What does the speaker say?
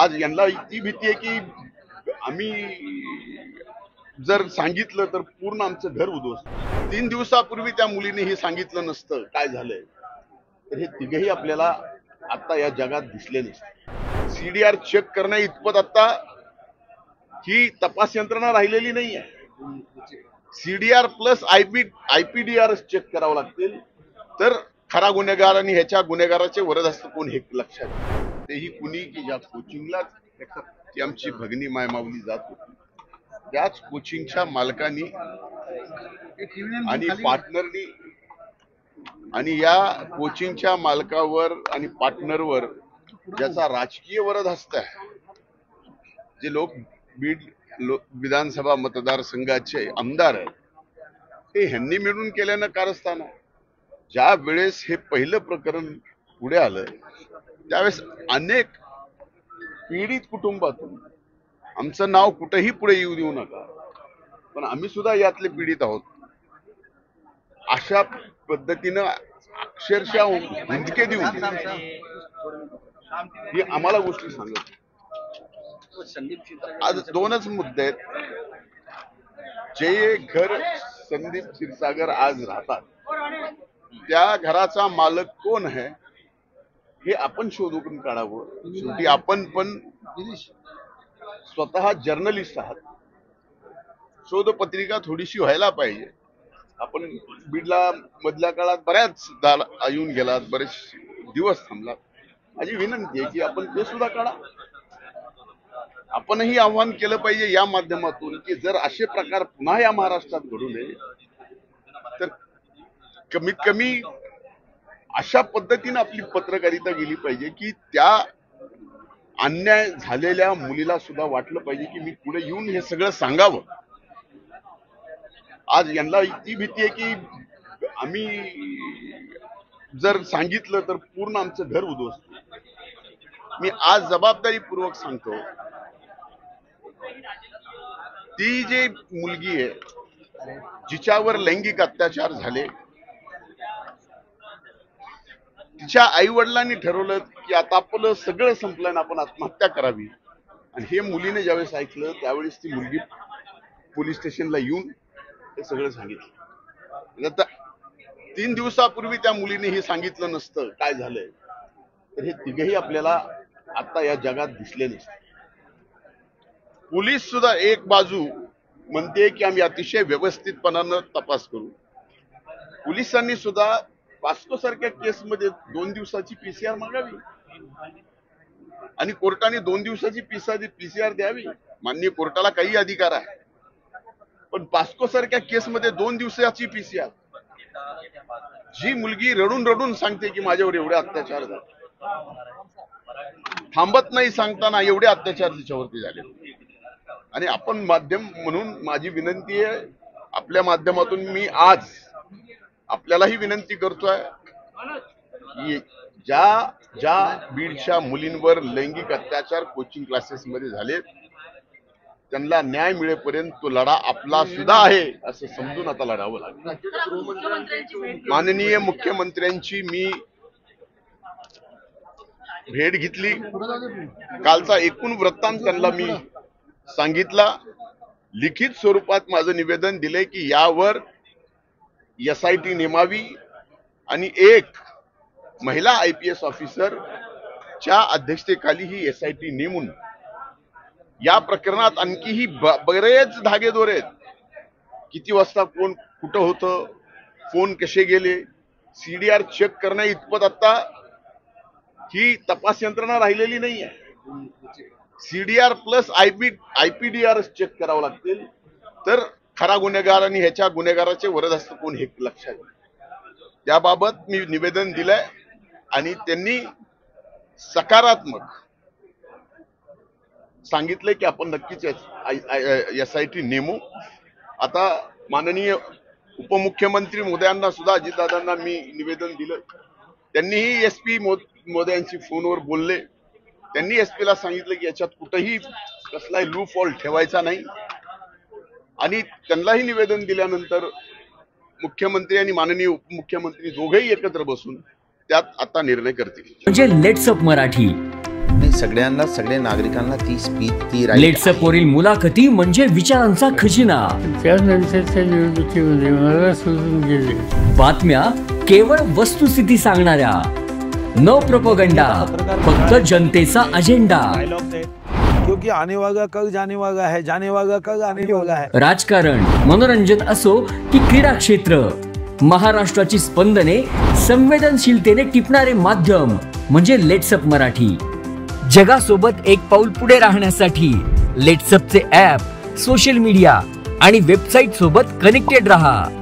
आज यांना इतकी भीती आहे की आम्ही जर सांगितलं तर पूर्ण आमचं घर उद्ध्वस्त. 3 दिवसापूर्वी त्या मुलीने हे सांगितलं नसतं काय झालंय तर हे तिघेही आपल्याला आता या जगात दिसले नसते. सीडीआर चेक करणं इतपत आता ही तपास यंत्रणा राहिलेली नाही आहे. सीडीआर प्लस आयपीडीआर चेक करावं लागतील तर खरा गुन्हेगार आणि ह्याच्या गुन्हेगाराचे वरदहस्त कोण हे लक्षात येईल. तेही कुणी की ज्या कोचिंगला ती आमची भगिनी मायमावली जात होती त्याच कोचिंगच्या मालकांनी आणि पार्टनरनी आणि या कोचिंगच्या मालकावर आणि पार्टनरवर ज्याचा राजकीय वरदहस्त आहे, जे लोक बीड विधानसभा मतदारसंघाचे आमदार आहेत हे ह्यांनी मिळून केल्यानं कारस्थान आहे. ज्या वेळेस हे पहिलं प्रकरण पुढे आलं त्यावेळेस अनेक पीडित कुटुंबातून आमचं नाव कुठेही पुढे येऊ देऊ नका पण आम्ही सुद्धा यातले पीडित आहोत अशा पद्धतीनं अक्षरशः हुंदके देऊन ही आम्हाला गोष्टी सांगत. आज दोनच मुद्दे आहेत. जे घर संदीप क्षीरसागर आज राहतात त्या घराचा मालक कोण आहे हे आपण शोधून काढावं. शेवटी आपण पण स्वतः जर्नलिस्ट आहात. शोधपत्रिका थोडीशी व्हायला पाहिजे. आपण बीडला मधल्या काळात बऱ्याच येऊन गेलात, बरेच दिवस थांबलात. माझी विनंती आहे की आपण ते सुद्धा काढा. आपणही आव्हान केलं पाहिजे या माध्यमातून की जर असे प्रकार पुन्हा या महाराष्ट्रात घडू नये तर कमीत कमी अशा पद्धतीने आपली पत्रकारिता गेली पाहिजे की त्या अन्याय झालेल्या मुलीला सुद्धा वाटलं पाहिजे की मी पुढे येऊन हे सगळं सांगावं. आज यांना इतकी भीती आहे की आम्ही जर सांगितलं तर पूर्ण आमचं घर उद्ध्वस्त. मी आज जबाबदारीपूर्वक सांगतो, ती जी मुलगी आहे जिच्यावर लैंगिक अत्याचार झाले तिच्या आई वडिलांनी ठरवलं की आता आपलं सगळं संपलं आपण आत्महत्या करावी. आणि हे मुलीने ज्यावेळेस ऐकलं त्यावेळेस ती मुलगी पोलीस स्टेशनला येऊन हे सगळं सांगितलं. आता 3 दिवसापूर्वी त्या मुलीने हे सांगितलं नसतं काय झालंय तर हे तिघेही आपल्याला आता या जगात दिसले नसते. पोलीस सुद्धा एक बाजू म्हणते की आम्ही अतिशय व्यवस्थितपणानं तपास करू. पोलिसांनी सुद्धा पास्को सारख्या केसमध्ये 2 दिवसाची पीसीआर मागावी आणि कोर्टाने 2 दिवसाची पीसीआर द्यावी. माननीय कोर्टाला काही अधिकार आहे पण पास्को सारख्या केसमध्ये 2 दिवसाची पीसीआर. जी मुलगी रडून रडून सांगते की माझ्यावर एवढे अत्याचार झाले, थांबत नाही सांगताना एवढे अत्याचार तिच्यावरती झाले. आणि आपण माध्यम म्हणून माझी विनंती आहे, आपल्या माध्यमातून मी आज आपल्यालाही विनंती करतोय की ज्या बीडच्या मुलींवर लैंगिक अत्याचार कोचिंग क्लासेस मध्ये झाले त्यांना न्याय मिळेपर्यंत तो लढा आपला सुद्धा आहे असं समजून आता लढावं लागेल. माननीय मुख्यमंत्र्यांची मी भेट घेतली. कालचा एकूण वृत्तांत त्यांना मी सांगितला. लिखित स्वरूपात माझं निवेदन दिले की यावर एसआयटी नेमावी आणि एक महिला IPS ऑफिसर च्या अध्यक्षतेखाली ही एसआयटी नेमून या प्रकरणात आणखीही बरेच धागेदोरे आहेत. किती वाजता कोण कुठं होतं, फोन कसे गेले, सीडीआर चेक करणं इतपत आता ही तपास यंत्रणा राहिलेली नाही आहे. सीडीआर प्लस आयपीडीआर चेक करावं लागतील तर खरा गुन्हेगार आणि ह्याच्या गुन्हेगाराचे वरदहस्त कोण हे लक्षात येईल. त्याबाबत मी निवेदन दिलंय आणि त्यांनी सकारात्मक सांगितलंय की आपण नक्कीच एसआयटी नेमू. आता माननीय उपमुख्यमंत्री महोदयांना सुद्धा अजितदादांना मी निवेदन दिलं. त्यांनीही SP महोदयांशी फोनवर बोलले. त्यांनी SP ला सांगितलं की याच्यात कुठेही कसलाही लूप हॉल ठेवायचा नाही आणि त्यांनाही निवेदन दिल्यानंतर मुख्यमंत्री आणि माननीय उपमुख्यमंत्री दोघेही एकत्र बसून त्यात आता निर्णय करतील. म्हणजे लेट्स अप मराठी नाही, सगळ्या नागरिकांना ती स्पीच ती लेट्सअप वरील मुलाखती म्हणजे विचारांचा खजिना. त्यानंतरच्या निवडणुकीमध्ये मला सोडून गेले. बातम्या केवळ वस्तुस्थिती सांगणाऱ्या, न प्रोपगंडा, फक्त जनतेचा अजेंडा. क्योंकि आने वाला कल जाने वाला है, जाने वाला कल आने वाला है. राजकारण, मनोरंजन असो की क्रीडा क्षेत्र, महाराष्ट्राची स्पंदने संवेदनशीलतेने टिपणारे माध्यम म्हणजे लेट्सअप मराठी. जगासोबत एक पाऊल पुढे राहण्यासाठी लेट्सअपचे ॲप, सोशल मीडिया आणि वेबसाईट सोबत कनेक्टेड रहा.